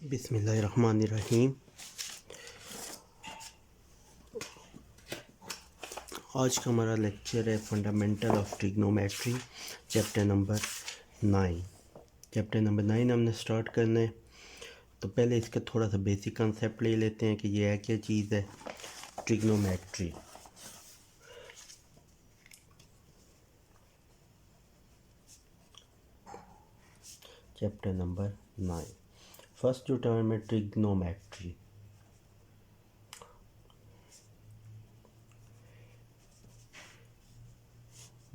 बिस्मिल्लाहिर्रहमानिर्रहीम। आज का हमारा लेक्चर है fundamental of trigonometry, chapter number 9। Chapter number 9 हमने स्टार्ट करना है। तो पहले इसका थोड़ा सा बेसिक कंसेप्ट ले लेते हैं कि ये है क्या चीज़ है ट्रिग्नोमेट्री। चैप्टर नंबर 9, फर्स्ट जो टर्म है ट्रिग्नोमेट्री।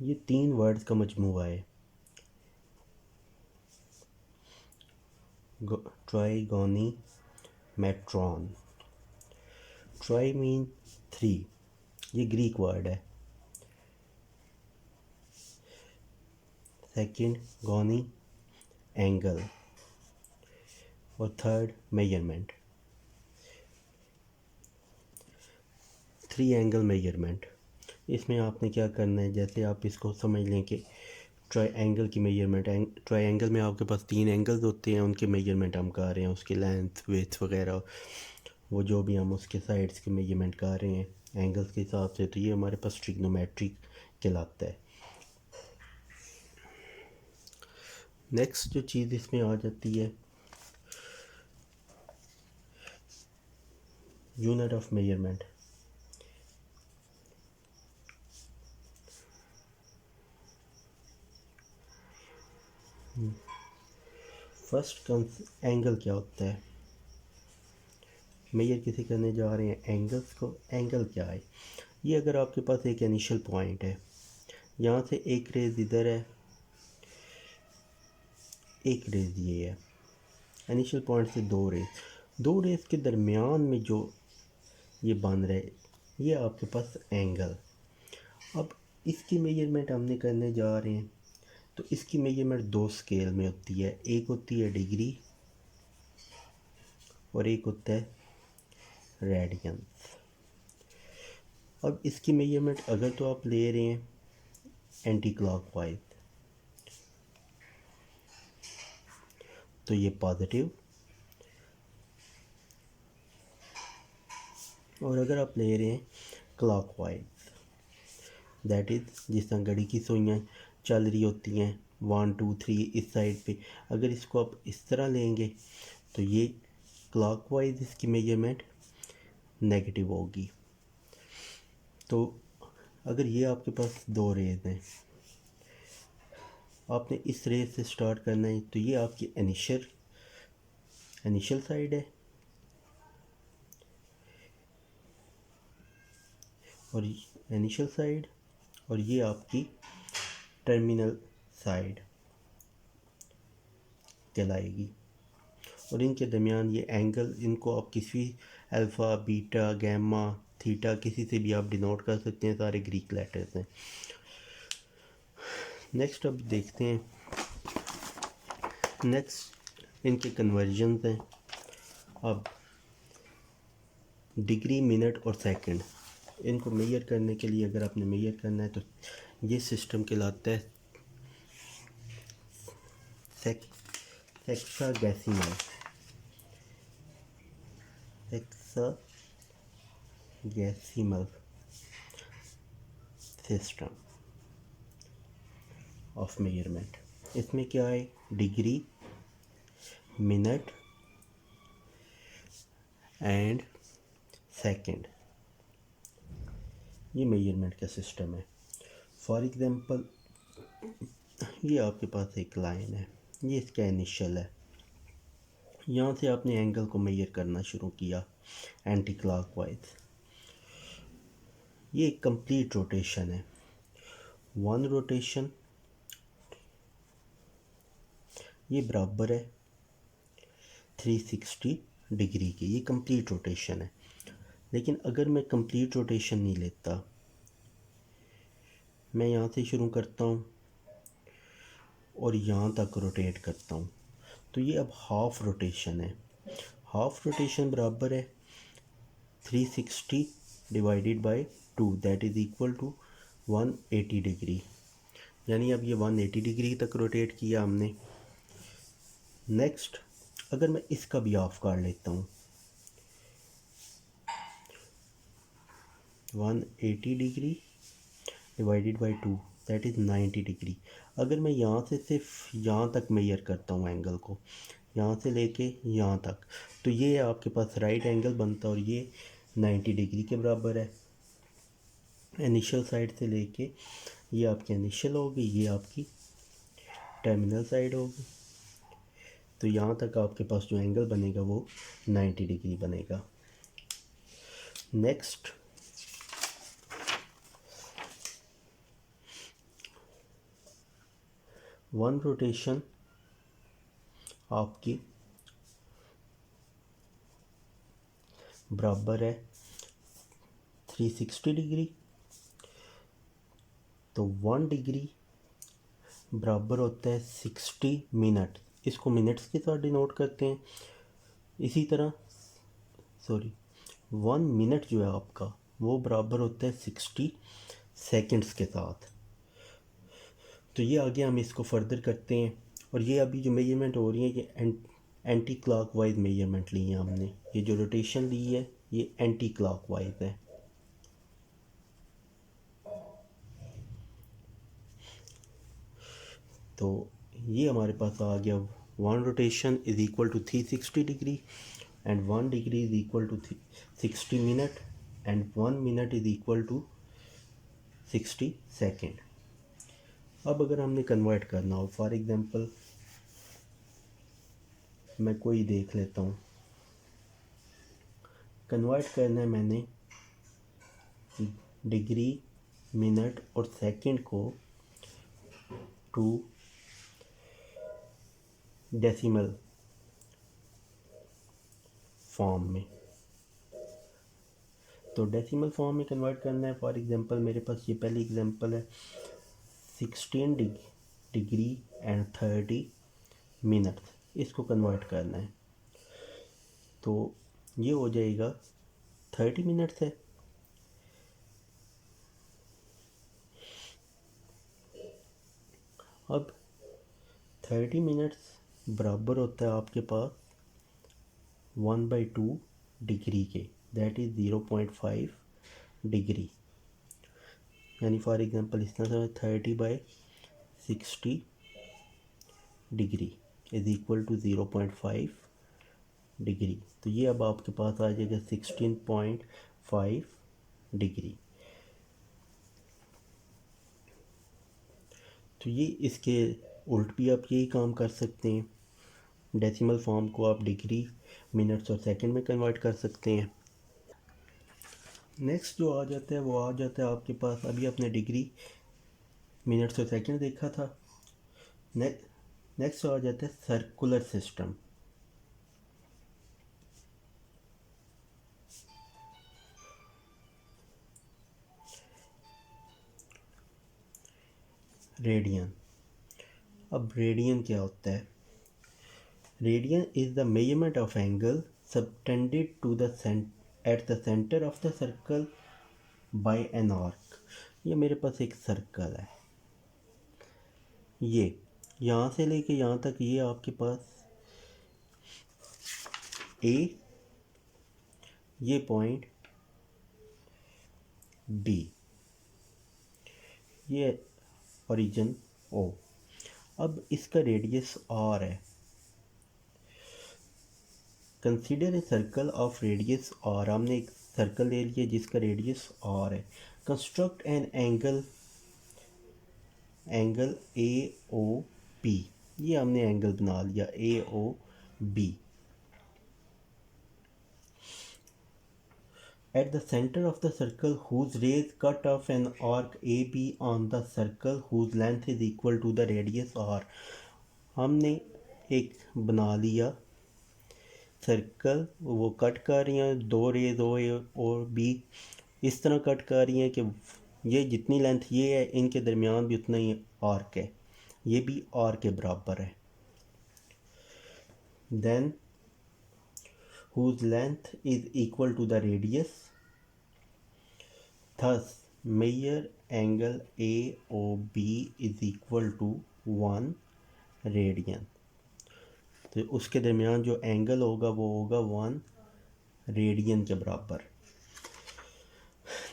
ये 3 वर्ड्स का मजमूआ है। ट्राइगोनी मेट्रॉन। ट्राई मीन 3, ये ग्रीक वर्ड है। सेकंड गोनी एंगल और थर्ड मेजरमेंट। 3 angle measurement. इसमें आपने क्या करना है, जैसे आप इसको समझ लें कि ट्रायंगल की मेजरमेंट। ट्रायंगल में आपके पास 3 एंगल्स होते हैं, उनके मेजरमेंट हम कर रहे हैं, उसकी लेंथ विड्थ वगैरह, वो जो भी हम उसके साइड्स के मेजरमेंट कर रहे हैं एंगल्स के हिसाब से। तो ये हमारे पास ट्रिग्नोमेट्री कहलाता है। नेक्स्ट जो चीज़ इसमें आ जाती है unit of measurement. First angle क्या होता है, मेजर किसी करने जा रहे हैं एंगल्स को। एंगल क्या है, ये अगर आपके पास एक इनिशियल पॉइंट है, यहाँ से एक रेज इधर है, एक रेज ये है, इनिशियल पॉइंट से दो रेज के दरमियान में जो ये बन रहा है, ये आपके पास एंगल। अब इसकी मेजरमेंट हमने करने जा रहे हैं, तो इसकी मेजरमेंट 2 स्केल में होती है। एक होती है डिग्री और एक होता है रेडियंस। अब इसकी मेजरमेंट अगर तो आप ले रहे हैं एंटी क्लॉकवाइज, तो ये पॉजिटिव, और अगर आप ले रहे हैं क्लॉकवाइज, दैट इज़ जिस तरह घड़ी की सुइयाँ चल रही होती हैं 1 2 3 इस साइड पे, अगर इसको आप इस तरह लेंगे तो ये क्लॉकवाइज इसकी मेजरमेंट नेगेटिव होगी। तो अगर ये आपके पास 2 रेज हैं, आपने इस रेज से स्टार्ट करना है, तो ये आपकी इनिशियल साइड है और इनिशियल साइड, और ये आपकी टर्मिनल साइड कहलाएगी। और इनके दरमियान ये एंगल, इनको आप किसी अल्फ़ा बीटा गैमा थीटा किसी से भी आप डिनोट कर सकते हैं, सारे ग्रीक लेटर्स हैं। नेक्स्ट अब देखते हैं, नेक्स्ट इनके कन्वर्जन्स हैं। अब डिग्री, मिनट और सेकंड, इनको मेजर करने के लिए अगर आपने मेजर करना है तो ये सिस्टम कहलाता है हेक्साडेसिमल सिस्टम ऑफ मेजरमेंट। इसमें क्या है, डिग्री, मिनट एंड सेकंड, ये मेजरमेंट का सिस्टम है। फॉर एग्जांपल ये आपके पास एक लाइन है, ये इसका इनिशियल है, यहाँ से आपने एंगल को मेजर करना शुरू किया एंटी क्लॉकवाइज। ये एक कंप्लीट रोटेशन है, 1 रोटेशन ये बराबर है 360 डिग्री की, ये कंप्लीट रोटेशन है। लेकिन अगर मैं कंप्लीट रोटेशन नहीं लेता, मैं यहाँ से शुरू करता हूँ और यहाँ तक रोटेट करता हूँ, तो ये अब हाफ रोटेशन है। हाफ रोटेशन बराबर है 360 divided by 2, that is equal to 180 degree. यानी अब ये 180 डिग्री तक रोटेट किया हमने। नेक्स्ट अगर मैं इसका भी हाफ काट लेता हूँ 180 degree divided by 2 that is 90 degree. अगर मैं यहाँ से सिर्फ यहाँ तक मेजर करता हूँ एंगल को, यहाँ से लेके यहाँ तक, तो ये आपके पास राइट एंगल बनता है और ये 90 डिग्री के बराबर है। इनिशियल साइड से लेके ये आपकी इनिशियल होगी, ये आपकी टर्मिनल साइड होगी। तो यहाँ तक आपके पास जो एंगल बनेगा वो 90 डिग्री बनेगा। नेक्स्ट वन रोटेशन आपकी बराबर है 360 डिग्री, तो 1 डिग्री बराबर होता है 60 मिनट। इसको मिनट्स के साथ डिनोट करते हैं। इसी तरह 1 मिनट जो है आपका वो बराबर होता है 60 सेकंड्स के साथ। तो ये आगे हम इसको फर्दर करते हैं। और ये अभी जो मेजरमेंट हो रही है ये एंटी क्लॉकवाइज मेजरमेंट ली है हमने। ये जो रोटेशन ली है ये एंटी क्लॉकवाइज है। तो ये हमारे पास आ गया 1 rotation is equal to 360 degree and 1 degree is equal to 60 minute and 1 minute is equal to 60 second. अब अगर हमने कन्वर्ट करना हो, फॉर एग्जांपल मैं कोई देख लेता हूँ, कन्वर्ट करना है मैंने डिग्री मिनट और सेकंड को टू डेसिमल फॉर्म में। तो डेसिमल फॉर्म में कन्वर्ट करना है। फॉर एग्जांपल मेरे पास ये पहली एग्जांपल है 16 डिग्री एंड 30 मिनट, इसको कन्वर्ट करना है। तो ये हो जाएगा 30 मिनट्स है। अब 30 मिनट्स बराबर होता है आपके पास 1/2 डिग्री के, दैट इज़ 0.5 डिग्री। यानी फॉर एग्जांपल इस तरह 30/60 degree is equal to 0.5 degree. तो ये अब आपके पास आ जाएगा 16.5 डिग्री। तो ये इसके उल्ट भी आप यही काम कर सकते हैं। डेसिमल फॉर्म को आप डिग्री मिनट्स और सेकंड में कन्वर्ट कर सकते हैं। नेक्स्ट जो आ जाता है वो आ जाता है आपके पास, अभी आपने डिग्री मिनट्स और सेकंड देखा था। नेक्स्ट आ जाता है सर्कुलर सिस्टम। रेडियन। अब रेडियन क्या होता है? Radian is the measurement of angle subtended to the at the centre of the circle by an arc. ये मेरे पास एक सर्कल है, ये यहाँ से लेके यहाँ तक, ये आपके पास ए, ये पॉइंट बी, ये ओरिजिन ओ। अब इसका रेडियस आर है। Consider a circle of radius R. हमने एक सर्कल ले लिया जिसका रेडियस आर है। Construct an angle A O P. ये हमने एंगल बना लिया A O B. At the center of the circle whose rays cut off an arc AB on the circle whose length is equal to the radius R। हमने एक बना लिया circle, वो cut कर रही हैं, दो रेज ओ और बी इस तरह कट कर रही हैं कि ये जितनी लेंथ ये है इनके दरमियान भी उतना ही आर्क है, ये भी आर के बराबर है। Then whose length is equal to the radius, thus measure angle AOB is equal to 1 radian। तो उसके दरमियान जो एंगल होगा वो होगा 1 रेडियन के बराबर।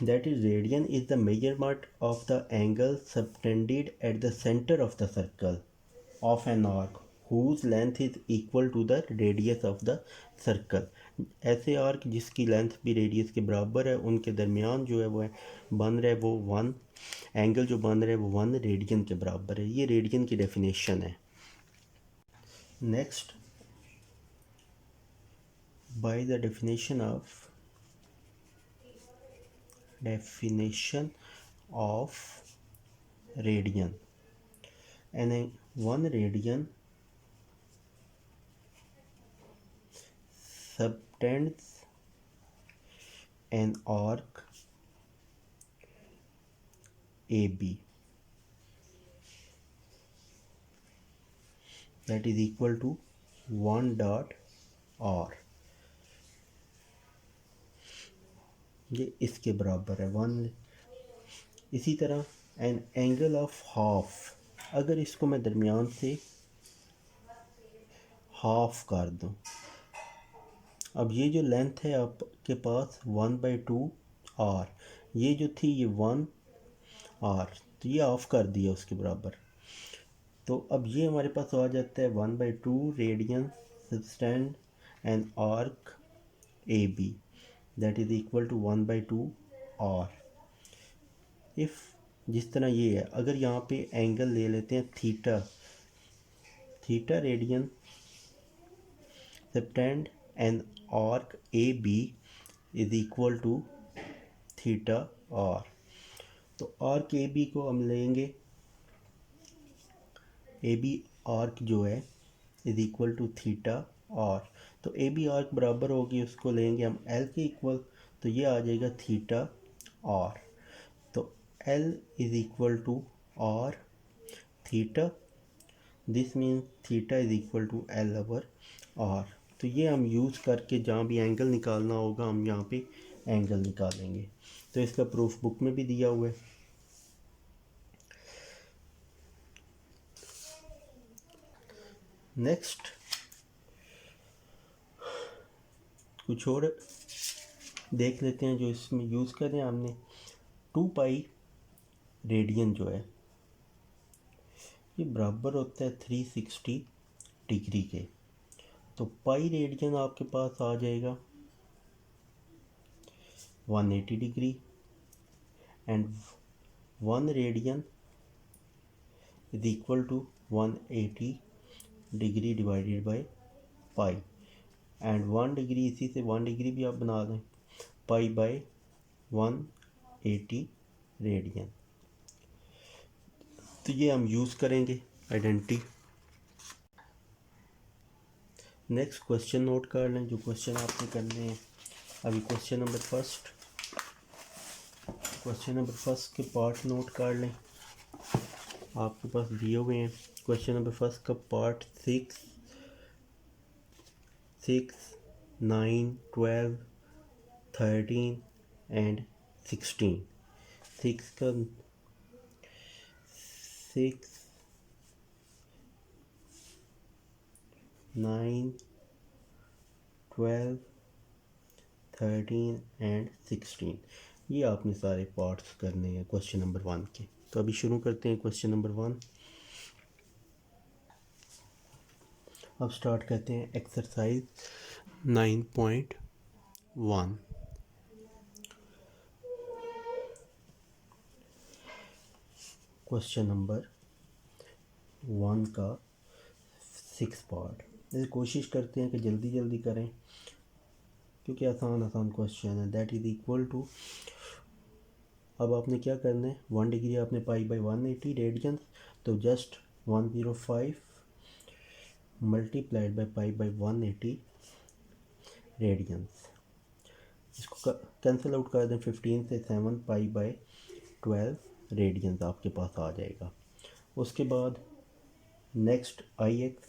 That is, radian is the measurement of the angle subtended at the center of the circle of an arc whose length is equal to the radius of the circle। ऐसे arc जिसकी length भी radius के बराबर है, उनके दरमियान जो है वो बन रहा है वो 1 एंगल जो बन रहा है वो 1 रेडियन के बराबर है। ये रेडियन की डेफिनेशन है। Next, by the definition of radian, and 1 radian subtends an arc AB that is equal to 1 dot R। ये इसके बराबर है 1। इसी तरह एन एंगल ऑफ हाफ, अगर इसको मैं दरमियान से हाफ कर दूं, अब ये जो लेंथ है आपके पास 1/2 R, ये जो थी ये 1 R, तो ये ऑफ कर दिया उसके बराबर। तो अब ये हमारे पास आ जाता है 1/2 radian subtend an arc A B that is equal to 1/2 R। If जिस तरह ये है, अगर यहाँ पे एंगल ले लेते हैं theta radian subtend an arc A B is equal to theta R. तो आर्क ए बी को हम लेंगे, ए बी आर्क जो है is equal to theta R. तो ए बी आर्क बराबर होगी, उसको लेंगे हम एल के इक्वल, तो ये आ जाएगा थीटा आर। तो L is equal to R theta, this means theta is equal to L over R. तो ये हम यूज़ करके जहाँ भी एंगल निकालना होगा हम यहाँ पे एंगल निकालेंगे। तो इसका प्रूफ बुक में भी दिया हुआ है। नेक्स्ट, कुछ और देख लेते हैं जो इसमें यूज़ करें हमने। 2 पाई रेडियन जो है ये बराबर होता है 360 डिग्री के। तो पाई रेडियन आपके पास आ जाएगा 180 degree, and 1 radian is equal to 180 degree divided by pi, and 1 degree, इसी से 1 डिग्री भी आप बना दें, पाई बाय 180 रेडियन। तो ये हम यूज़ करेंगे आइडेंटिटी। नेक्स्ट क्वेश्चन नोट कर लें, जो क्वेश्चन आपने करने हैं अभी। क्वेश्चन नंबर फर्स्ट के पार्ट नोट कर लें, आपके पास दिए हुए हैं। क्वेश्चन नंबर फर्स्ट का पार्ट 6, 9, 12, 13 एंड 16। 6 का 6, 9, 12, 13 एंड 16, ये आपने सारे पार्ट्स करने हैं क्वेश्चन नंबर 1 के। तो अभी शुरू करते हैं क्वेश्चन नंबर 1। अब स्टार्ट करते हैं एक्सरसाइज 9.1। क्वेश्चन नंबर 1 का 6 पार्ट। इसे कोशिश करते हैं कि जल्दी जल्दी करें क्योंकि आसान क्वेश्चन है। दैट इज़ इक्वल टू, अब आपने क्या करना है, 1 डिग्री आपने पाई बाई 180 रेडियंस, तो just 105 multiplied by pi by 180 radians. इसको कैंसिल आउट कर दें, 15 से 7 पाई बाई 12 रेडियंस आपके पास आ जाएगा। उसके बाद next I X,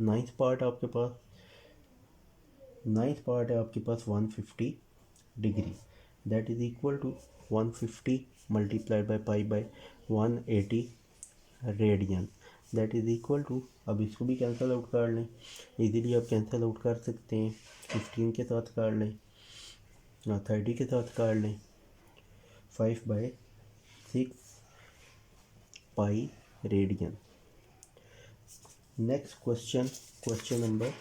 ninth part है आपके पास 150 degree, that is equal to 150 multiplied by pi by 180 radian. That is equal to, अब इसको भी कैंसिल आउट कर लें, इजीली आप कैंसिल आउट कर सकते हैं। 15 के साथ कर लें या 30 के साथ कर लें, 5/6 pi radian. Next question, question number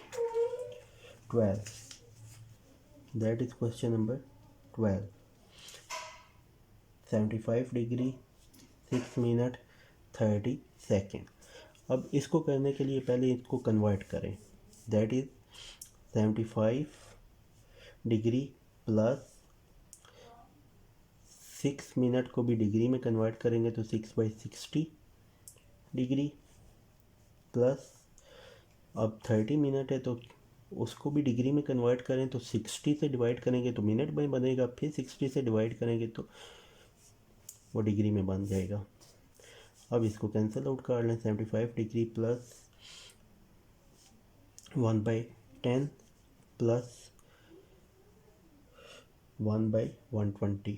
12, that is question number 12। 75 degree 6 minute 30 second. अब इसको करने के लिए पहले इसको कन्वर्ट करें, that is 75 degree plus 6 minute को भी डिग्री में कन्वर्ट करेंगे तो 6/60 डिग्री प्लस, अब 30 मिनट है तो उसको भी डिग्री में कन्वर्ट करें तो 60 से डिवाइड करेंगे तो मिनट में बनेगा, फिर 60 से डिवाइड करेंगे तो वो डिग्री में बन जाएगा। अब इसको कैंसिल आउट कर लें, 75 degree plus 1/10 plus 1/120,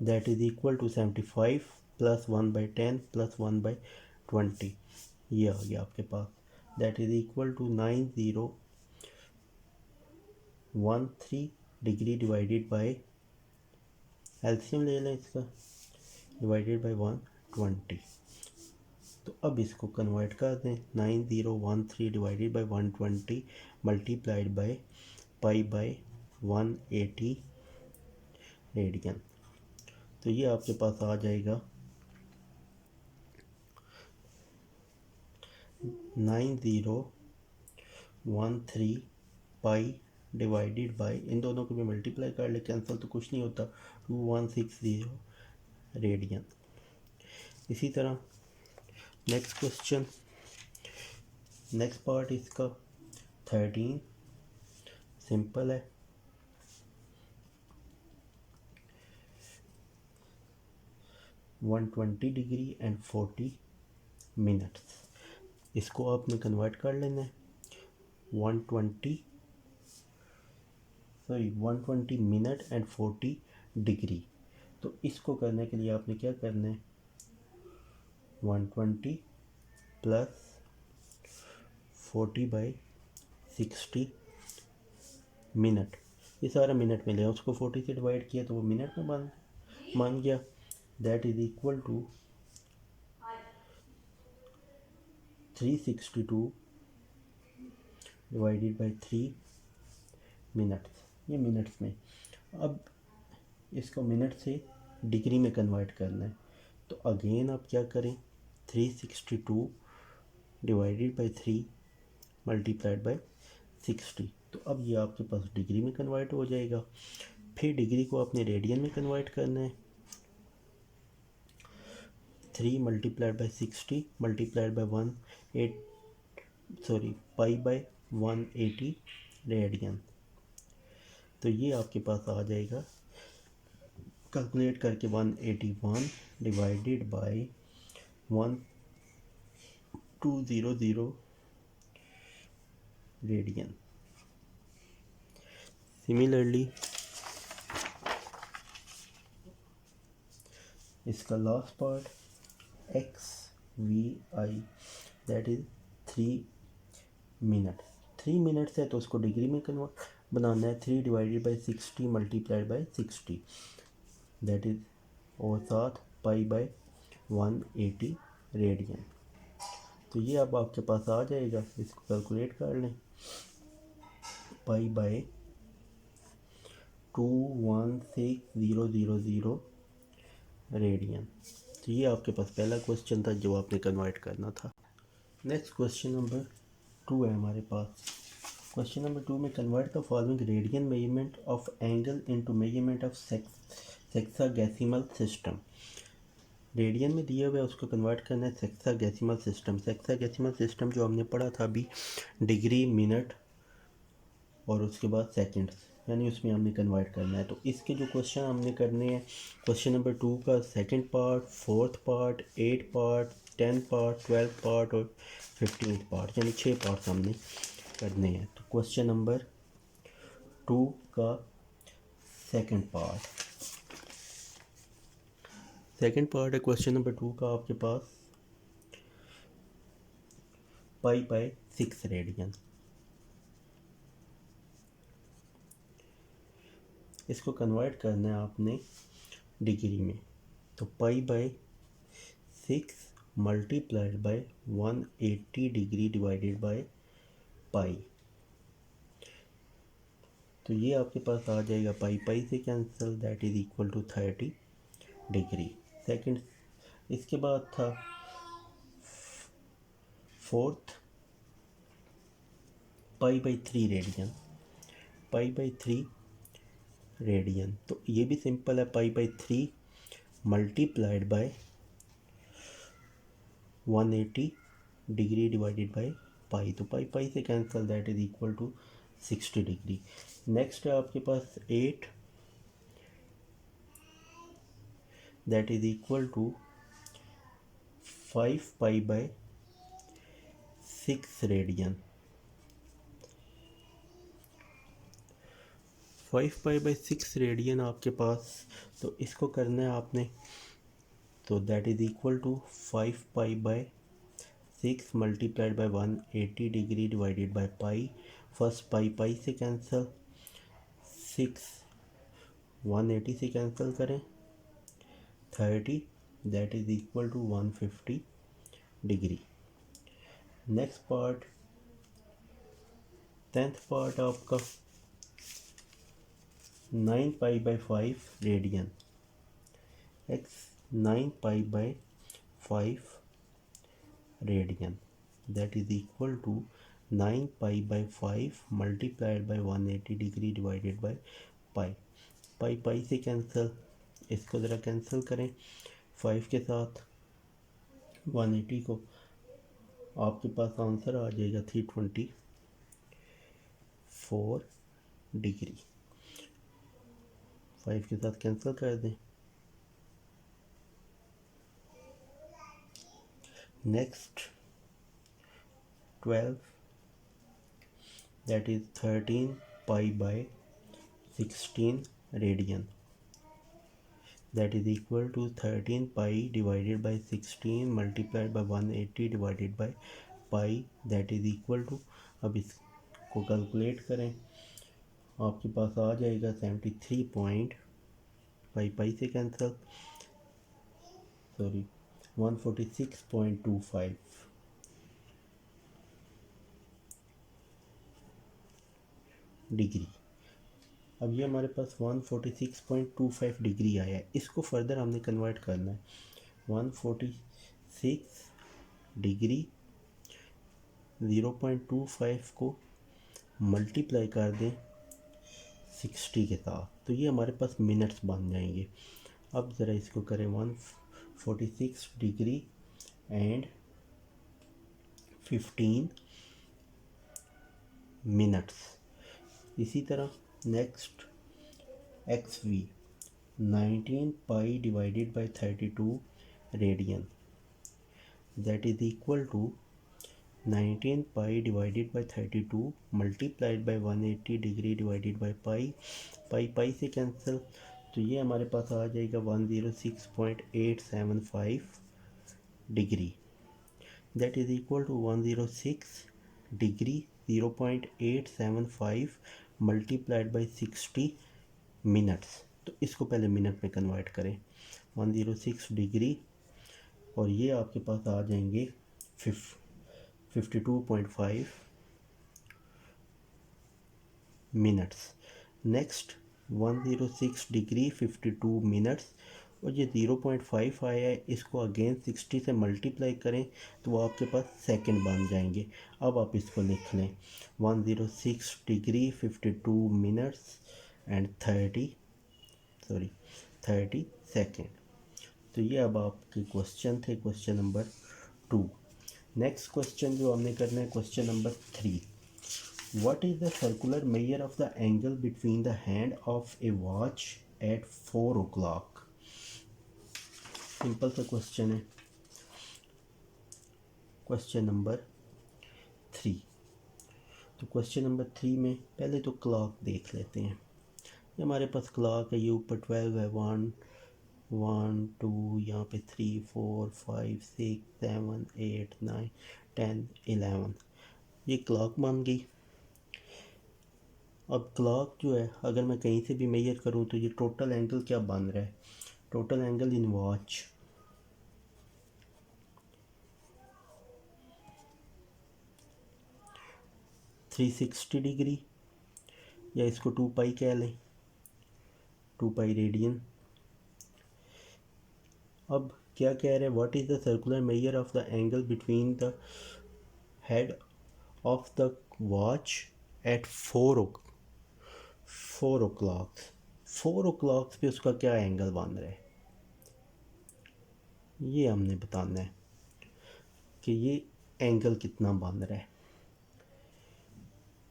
that is equal to 75 plus 1/10 plus 1/20, ये आ गया आपके पास, that is equal to 9013 degree divided by, LCM ले लें इसका, डिवाइडेड बाय 120। तो अब इसको कन्वर्ट कर दें, 9013 divided by 120 multiplied by π/180 radian. तो ये आपके पास आ जाएगा 9013 पाई डिवाइडेड बाय, इन दोनों को भी मल्टीप्लाई कर ले, कैंसिल तो कुछ नहीं होता, 2160 रेडियन। इसी तरह नेक्स्ट क्वेश्चन, नेक्स्ट पार्ट इसका 13 सिंपल है। 120 डिग्री एंड 40 मिनट्स, इसको आपने कन्वर्ट कर लेना है, 120 मिनट एंड 40 डिग्री। तो इसको करने के लिए आपने क्या करना है, 120 प्लस 40/60 मिनट, ये सारा मिनट में लिया, उसको 40 से डिवाइड किया तो वो मिनट में मान गया, that is equal to 362 divided by 3 minutes, ये मिनट्स में। अब इसको मिनट से डिग्री में कन्वर्ट करना है, तो अगेन आप क्या करें, 362 डिवाइडेड बाय 3 मल्टीप्लाइड बाय 60, तो अब ये आपके पास डिग्री में कन्वर्ट हो जाएगा। फिर डिग्री को आपने रेडियन में कन्वर्ट करना है, 3 multiplied by 60 multiplied by π/180 radian. तो ये आपके पास आ जाएगा, कैलकुलेट करके 181 डिवाइडेड बाय 1200 रेडियन। सिमिलरली इसका last part XVI, that is 3 minute, 3 minutes है तो उसको डिग्री में कन्वर्ट बनाना है, 3 divided by 60 multiplied by 60, that is और साथ π/180 रेडियन। तो ये अब आपके पास आ जाएगा, इसको कैलकुलेट कर लें, π/216,000 रेडियन। तो ये आपके पास पहला क्वेश्चन था जो आपने कन्वर्ट करना था। नेक्स्ट क्वेश्चन नंबर 2 है हमारे पास। क्वेश्चन नंबर 2 में, convert the following radian measurement of angle into measurement of sexagesimal system. Radian में दिया हुआ है, उसको कन्वर्ट करना है सेक्सागेसिमल सिस्टम। सेक्सागेसिमल सिस्टम जो हमने पढ़ा था अभी, डिग्री, मिनट और उसके बाद सेकंड्स, यानी उसमें हमने कन्वर्ट करना है। तो इसके जो क्वेश्चन हमने करने हैं, क्वेश्चन नंबर 2 का second part, fourth part, 8 part, 10 part, 12 part और 15 पार्ट, यानी 6 पार्ट हमने करने हैं। तो क्वेश्चन नंबर 2 का सेकंड पार्ट, सेकंड पार्ट है क्वेश्चन नंबर 2 का आपके पास π/6 रेडियन। इसको कन्वर्ट करना है आपने डिग्री में, तो π/6 multiplied by 180 degree divided by pi, तो ये आपके पास आ जाएगा पाई से cancel, that is equal to 30 degree. Second, इसके बाद था फोर्थ π/3 रेडियन। π/3 रेडियन, तो ये भी सिंपल है, π/3 multiplied by 180 degree divided by pi, तो पाई से cancel, that is equal to 60 degree. Next है आपके पास 8, that is equal to 5π/6 radian. 5π/6 radian आपके पास, तो इसको करना है आपने, तो that is equal to 5π/6 multiplied by 180 degree divided by pi. First pi से कैंसिल, 6 180 से कैंसिल करें, 30, that is equal to 150 degree. Next part, 10th part आपका 9π/5 radian. x 9π/5 radian, that is equal to 9π/5 multiplied by 180 degree divided by pi से cancel, इसको ज़रा cancel करें 5 के साथ 180 को, आपके पास आंसर आ जाएगा 324 डिग्री। 5 के साथ कैंसिल कर दें। Next 12, that is 13π/16 radian, that is equal to 13π divided by 16 multiplied by 180 divided by pi, that is equal to, अब इसको कैलकुलेट करें, आपके पास आ जाएगा 73 पाई से कैंसिल, सॉरी 146.25 डिग्री। अब ये हमारे पास 146.25 डिग्री आया है, इसको फर्दर हमने कन्वर्ट करना है। 146 डिग्री 0.25 को मल्टीप्लाई कर दें 60 के साथ, तो ये हमारे पास मिनट्स बन जाएंगे। अब ज़रा इसको करें 146 डिग्री एंड 15 मिनट्स। इसी तरह next XV 19π divided by 32 radian, that is equal to 19π divided by 32 multiplied by 180 degree divided by pi से कैंसिल, तो ये हमारे पास आ जाएगा 106.875 degree, that is equal to 106 degree 0.875 multiplied by 60 minutes. तो इसको पहले मिनट में कन्वर्ट करें, 106 डिग्री और ये आपके पास आ जाएंगे 52.5 मिनट्स। नेक्स्ट 106 डिग्री 52 मिनट्स और ये 0.5 आया है, इसको अगेन 60 से मल्टीप्लाई करें तो वो आपके पास सेकंड बन जाएंगे। अब आप इसको लिख लें 106 डिग्री 52 मिनट्स एंड 30 सेकेंड। तो ये अब आपके क्वेश्चन थे, क्वेश्चन नंबर 2। नेक्स्ट क्वेश्चन जो हमने करना है question number 3, what is the circular measure of the angle between the hand of a watch at 4 o'clock। Simple सा क्वेश्चन है, क्वेश्चन नंबर 3। तो क्वेश्चन नंबर 3 में पहले तो क्लॉक देख लेते हैं। ये हमारे पास क्लॉक है, ये ऊपर 12 है, 1 2 यहाँ पे 3 4 5 6 7 8 9 10 11 ये क्लॉक बन गई। अब क्लॉक जो है अगर मैं कहीं से भी मेजर करूँ तो ये टोटल एंगल क्या बन रहा है, total angle in watch 360 degree, या इसको 2 पाई कह लें, 2 पाई रेडियन। अब क्या कह रहे हैं, what is the circular measure of the angle between the head of the watch at 4 o'clock पे उसका क्या एंगल बन रहा है, ये हमने बताना है कि ये एंगल कितना बन रहा है।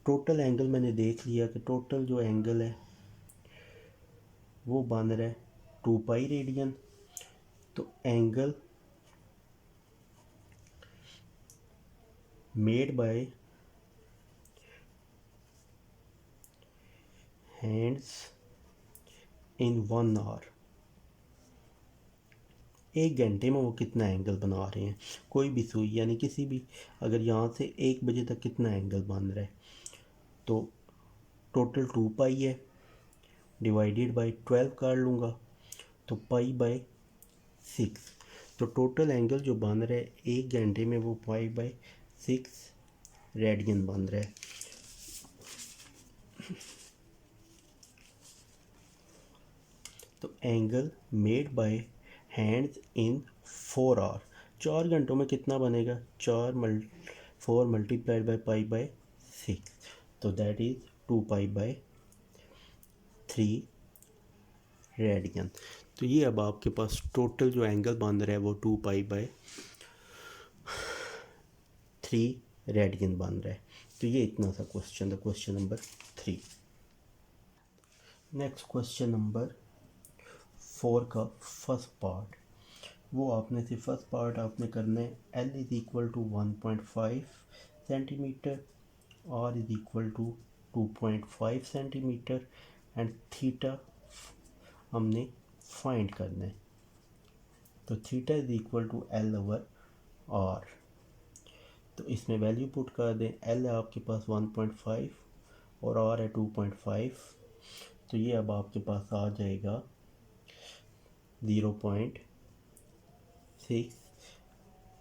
टोटल एंगल मैंने देख लिया कि टोटल जो एंगल है वो बन रहा है 2 पाई रेडियन। तो angle made by hands in 1 hour, 1 घंटे में वो कितना एंगल बना रहे हैं, कोई भी सुई यानी किसी भी, अगर यहाँ से 1 बजे तक कितना एंगल बन रहा है, तो टोटल 2 पाई है, डिवाइडेड बाय 12 कर लूँगा तो पाई बाय 6। तो टोटल एंगल जो बन रहा है 1 घंटे में वो पाई बाय 6 रेडियन बन रहा है। तो angle made by hands in 4 hour, 4 घंटों में कितना बनेगा, 4 मल्टीप्लाइड बाय पाई बाय 6, तो that is 2 pi by 3 radian. तो ये अब आपके पास टोटल जो एंगल बन रहा है वो 2 पाई बाय 3 रेडियन बन रहा है। तो ये इतना सा क्वेश्चन था, question number 3। Next question number 4 का फर्स्ट पार्ट, वो आपने से फर्स्ट पार्ट आपने करना है L is equal to 1.5 centimetre, R is equal to 2.5 centimetre and theta हमने फाइंड करना है। तो theta is equal to L over R। तो इसमें वैल्यू पुट कर दें, L है आपके पास 1.5 और R है 2.5, तो ये अब आपके पास आ जाएगा 0.6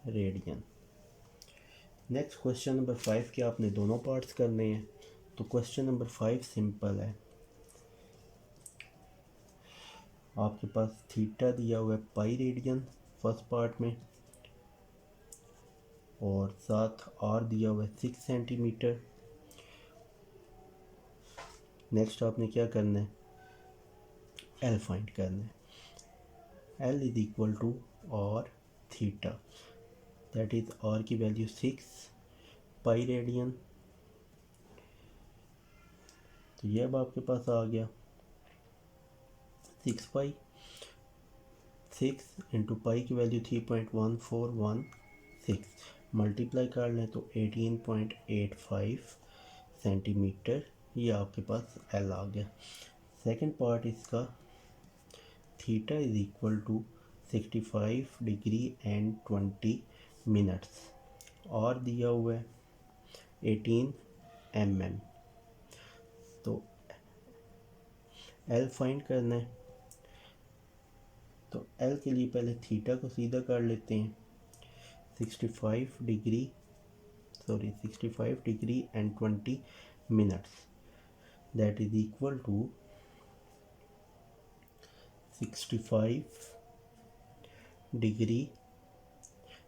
रेडियन। नेक्स्ट क्वेश्चन नंबर 5 के आपने दोनों पार्ट्स करने हैं। तो क्वेश्चन नंबर 5 सिंपल है, आपके पास थीटा दिया हुआ है पाई रेडियन फर्स्ट पार्ट में, और साथ आर दिया हुआ है 6 सेंटीमीटर। नेक्स्ट आपने क्या करना है, एल फाइंड करना है। L is equal to R theta, that is R की वैल्यू 6 पाई रेडियन। तो ये अब आपके पास आ गया 6 पाई, 6 इंटू पाई की वैल्यू 3.1416, मल्टीप्लाई कर लें तो 18.85 सेंटीमीटर, ये आपके पास एल आ गया। सेकंड पार्ट इसका, theta is equal to 65 degree and 20 minutes, और दिया हुआ है 18 mm। तो एल फाइंड करना है, तो एल के लिए पहले थीटा को सीधा कर लेते हैं, 65 degree and 20 minutes, that is equal to 65 degree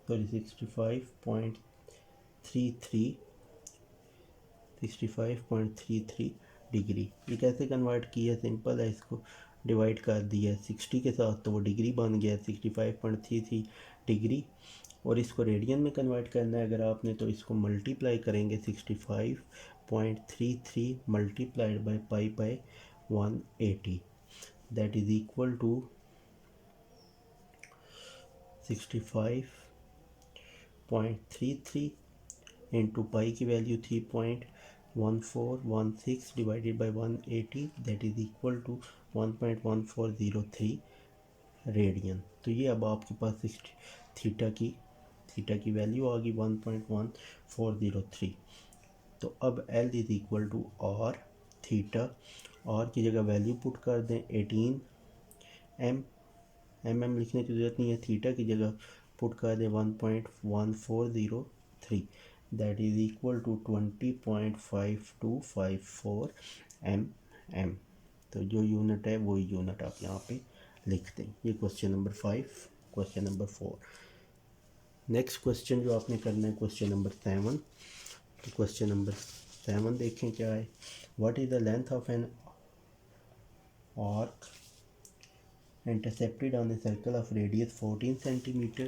65.33 degree. ये कैसे कन्वर्ट किया, सिंपल है, इसको डिवाइड कर दिया 60 के साथ तो वो डिग्री बन गया 65.33 डिग्री, और इसको रेडियन में कन्वर्ट करना है अगर आपने, तो इसको मल्टीप्लाई करेंगे 65.33 multiplied by pi by 180, that is equal to 65.33 into pi की value 3.1416 divided by 180, that is equal to 1.1403 radian. तो ये अब आपके पास थीटा की वैल्यू आ गई 1.1403। तो अब L is equal to R theta, R की जगह वैल्यू पुट कर दें 18 एम लिखने की ज़रूरत नहीं है, थीटा की जगह पुट कर दें 1.1403, that is equal to 20.5254 M. तो जो यूनिट है वही यूनिट आप यहाँ पे लिख दें। ये question number 5। Question number 4, next question जो आपने करना है क्वेश्चन नंबर 7। तो क्वेश्चन नंबर 7 देखें क्या है। What is the length of an arc intercepted on a circle of radius 14 centimeter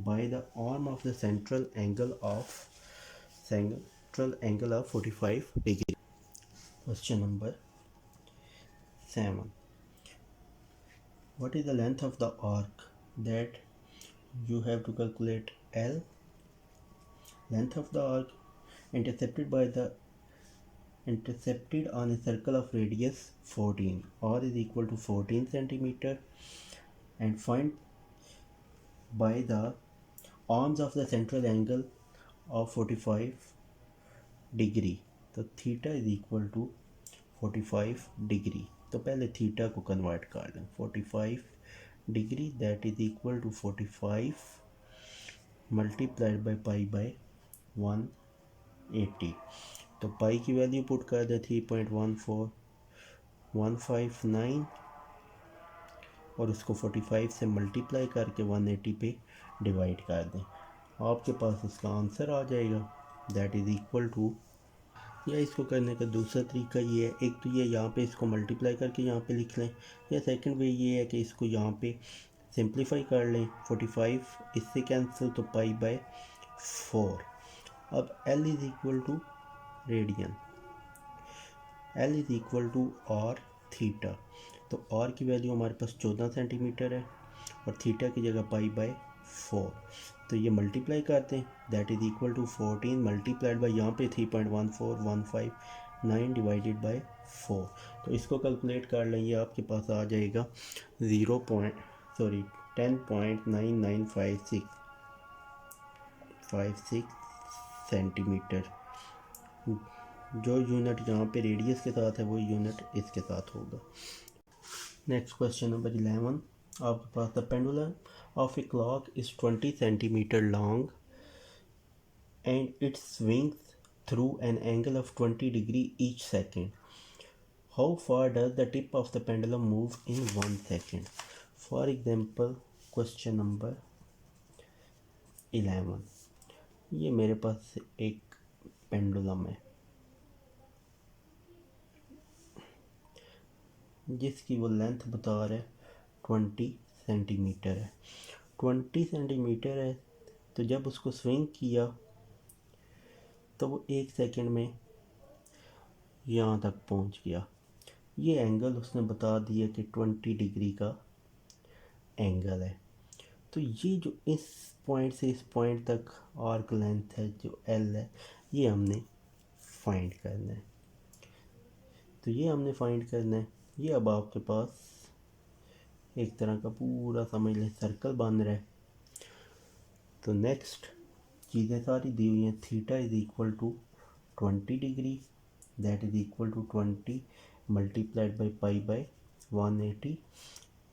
by the arm of the central angle of 45 degree. Question number 7. What is the length of the arc that you have to calculate? L. Length of the arc intercepted on a circle of radius 14, r is equal to 14 centimeter, and find by the arms of the central angle of 45 degree. तो theta is equal to 45 degree. तो पहले theta को convert कर लें 45 degree, that is equal to 45 multiplied by pi by 180। तो पाई की value put कर दें 3.14159 और उसको 45 से मल्टीप्लाई करके 180 पे डिवाइड कर दें। आपके पास इसका आंसर आ जाएगा, दैट इज़ इक्वल टू, या इसको करने का दूसरा तरीका ये है, एक तो ये यहाँ पे इसको मल्टीप्लाई करके यहाँ पे लिख लें, या सेकंड वे ये है कि इसको यहाँ पे सिंप्लीफाई कर लें। 45 इससे कैंसिल, तो पाई बाय 4। अब L is equal to radian, L is equal to R theta. तो आर की वैल्यू हमारे पास 14 सेंटीमीटर है और थीटा की जगह पाई बाय 4। तो ये मल्टीप्लाई करते हैं, that is equal to 14 multiplied by यहाँ पे 3.14159 डिवाइडेड बाय 4। तो इसको कैलकुलेट कर लें, ये आपके पास आ जाएगा 10.9956 सेंटीमीटर। जो यूनिट यहाँ पे रेडियस के साथ है वो यूनिट इसके साथ होगा। नेक्स्ट क्वेश्चन नंबर 11, आपके पास the pendulum of a clock is 20 centimeter long and it swings through an angle of 20 degree each second. How far does the tip of the pendulum move in 1 second? For example, question number 11, ये मेरे पास एक pendulum है जिसकी वो length बता रहा है 20 centimetre है। 20 सेंटीमीटर है, तो जब उसको स्विंग किया तो वो 1 सेकंड में यहाँ तक पहुँच गया। ये एंगल उसने बता दिया कि 20 डिग्री का एंगल है। तो ये जो इस पॉइंट से इस पॉइंट तक आर्क लेंथ है जो L है, ये हमने फाइंड करना है। तो ये हमने फाइंड करना है। ये अब आपके पास एक तरह का पूरा समझ लें सर्कल बन रहा है। तो नेक्स्ट चीज़ें सारी दी हुई हैं। Theta is equal to 20 degree, that is equal to 20 multiplied by pi by 180।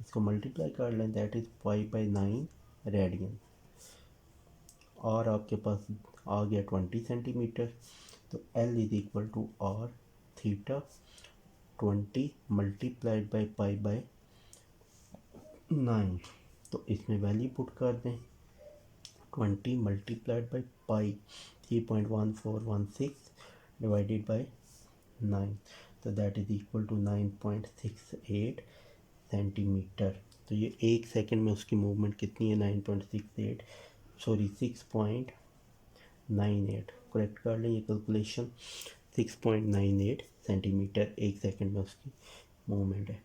इसको मल्टीप्लाई कर लें, that is pi by 9 radian. और आपके पास आ गया 20 सेंटीमीटर। तो L is equal to R theta 20 multiplied by pi by 9। तो इसमें वैल्यू पुट कर दें 20 multiplied by pi 3.1416 divided by 9। तो that is equal to 9.68 centimetre. तो ये 1 सेकंड में उसकी मूवमेंट कितनी है 6.98, करेक्ट कर लें ये कैलकुलेशन। 6.98 सेंटीमीटर 1 सेकंड में उसकी मूवमेंट है।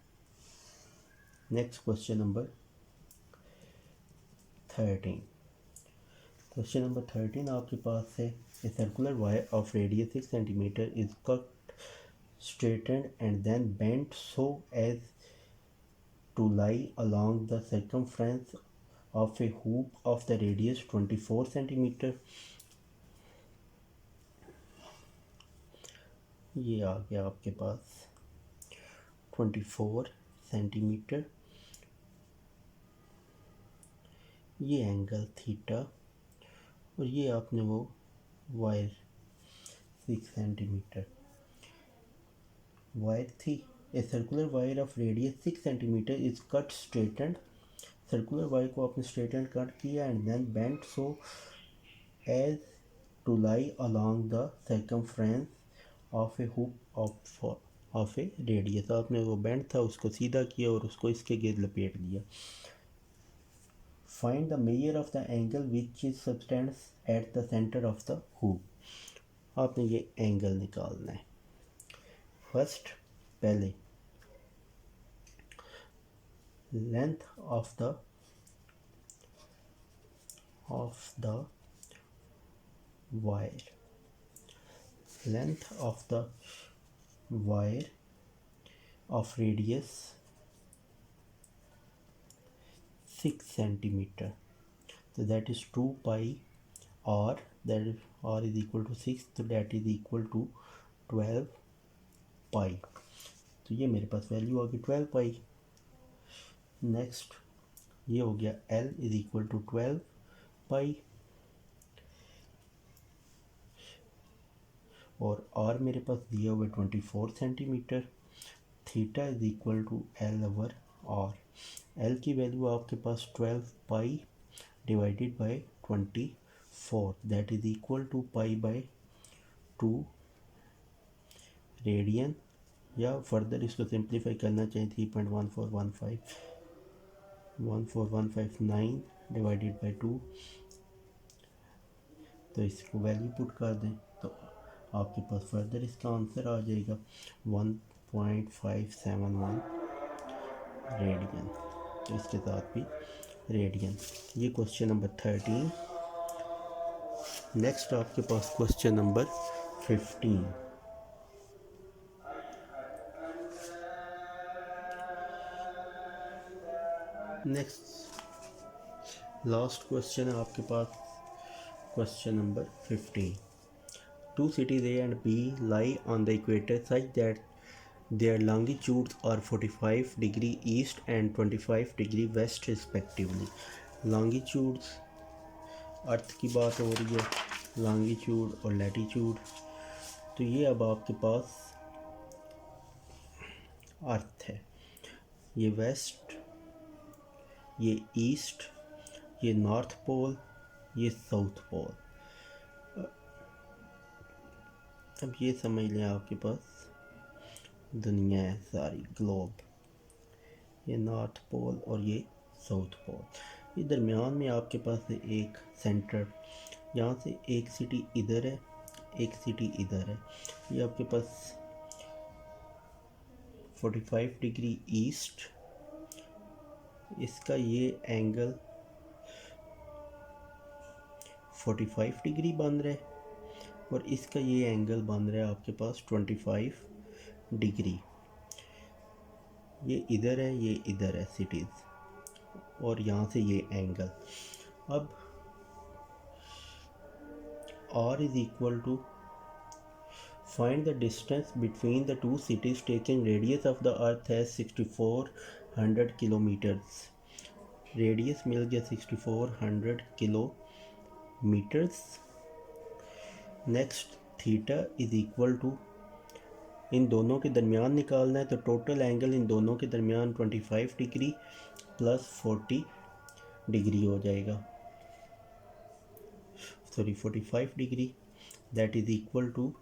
Next question number 13। Question number 13 आपके पास है, ए circular wire of radius 6 centimetre is cut, straightened and then bent so as to lie along the circumference of a hoop of the radius 24 centimeter. ये आ गया आपके पास 24 centimetre, ये angle theta, और ये आपने वो वायर 6 सेंटीमीटर वायर थी. A circular wire of radius 6 centimetre is cut straightened. Circular wire को आपने स्ट्रेटेंड कट किया and then bent so as to lie along the circumference of a hook of a radius. आपने वो bent था उसको सीधा किया और उसको इसके गिर्द लपेट दिया. Find the major of the angle which is substance eight the centre of the hook. आपने ये एंगल निकालना है. फर्स्ट पहले length of the wire, length of the wire of radius 6 centimeter, so that is 2 pi r, that is r is equal to 6, so that is equal to 12 pi. तो ये मेरे पास value आ गई 12 pi. Next ये हो गया L is equal to 12 pi और R मेरे पास दिया हुआ 24 centimetre. Theta is equal to L over R. L की वैल्यू आपके पास 12 pi divided by 24, that is equal to pi by 2 radian, या फर्दर इसको सिंप्लीफाई करना चाहिए 3.1415 डिवाइडेड बाय 2. तो इसको वैल्यू पुट कर दें तो आपके पास फर्दर इसका आंसर आ जाएगा 1.571 रेडियन. तो इसके साथ भी रेडियन. ये क्वेश्चन नंबर 13. नेक्स्ट आपके पास question number 15. Next last question है आपके पास question number 15. Two cities A and B lie on the equator such that their longitudes are 45 degree east and 25 degree west respectively. Longitudes अर्थ की बात हो रही है, लॉन्गिट्यूड और लैटिट्यूड. तो ये अब आपके पास अर्थ है. ये वेस्ट, ये ईस्ट, ये नॉर्थ पोल, ये साउथ पोल. अब ये समझ लें आपके पास दुनिया है सारी, ग्लोब. ये नॉर्थ पोल और ये साउथ पोल. ये दरमियान में आपके पास है एक सेंटर. यहाँ से एक सिटी इधर है, एक सिटी इधर है. ये आपके पास 45 डिग्री ईस्ट, इसका ये एंगल 45 डिग्री बन रहा है और इसका ये एंगल बन रहा है आपके पास 25 डिग्री. ये इधर है, ये इधर है सिटीज़, और यहाँ से ये एंगल. अब R is equal to find the distance between the two cities taking radius of the earth है 6400 किलोमीटर्स. रेडियस मिल गया 6400 kilometres. Next theta is equal to, इन दोनों के दरमियान निकालना है, तो टोटल एंगल इन दोनों के दरमियान 25 डिग्री प्लस 40 डिग्री हो जाएगा, 45 degree, that is equal to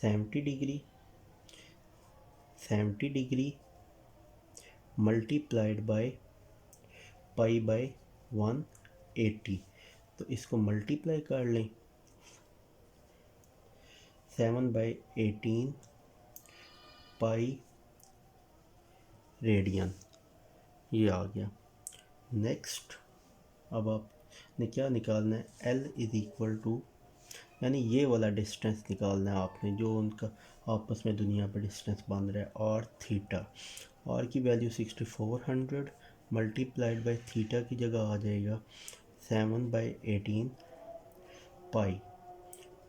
70 degree. 70 degree multiplied by pi by 180. तो इसको मल्टीप्लाई कर लें, 7/18 पाई रेडियन, ये आ गया. नेक्स्ट अब आपने क्या निकालना है, L इज इक्वल टू, यानी ये वाला डिस्टेंस निकालना है आपने जो उनका आपस में दुनिया पर डिस्टेंस बन रहा है, और थीटा. आर की वैल्यू 6400 मल्टीप्लाइड बाई थीटा की जगह आ जाएगा 7/18 पाई।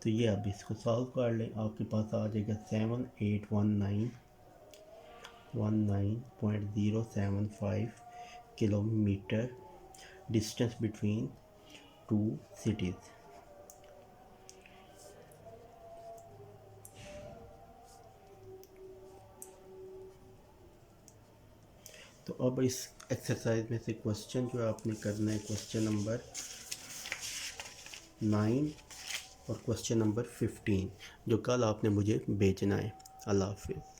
तो ये अब इसको सॉल्व कर लें, आपके पास आ जाएगा 7819.075 kilometre distance between two cities. तो अब इस एक्सरसाइज में से क्वेश्चन जो आपने करना है क्वेश्चन नंबर 9 और क्वेश्चन नंबर 15 जो कल आपने मुझे भेजना है। अल्लाह हाफिज़।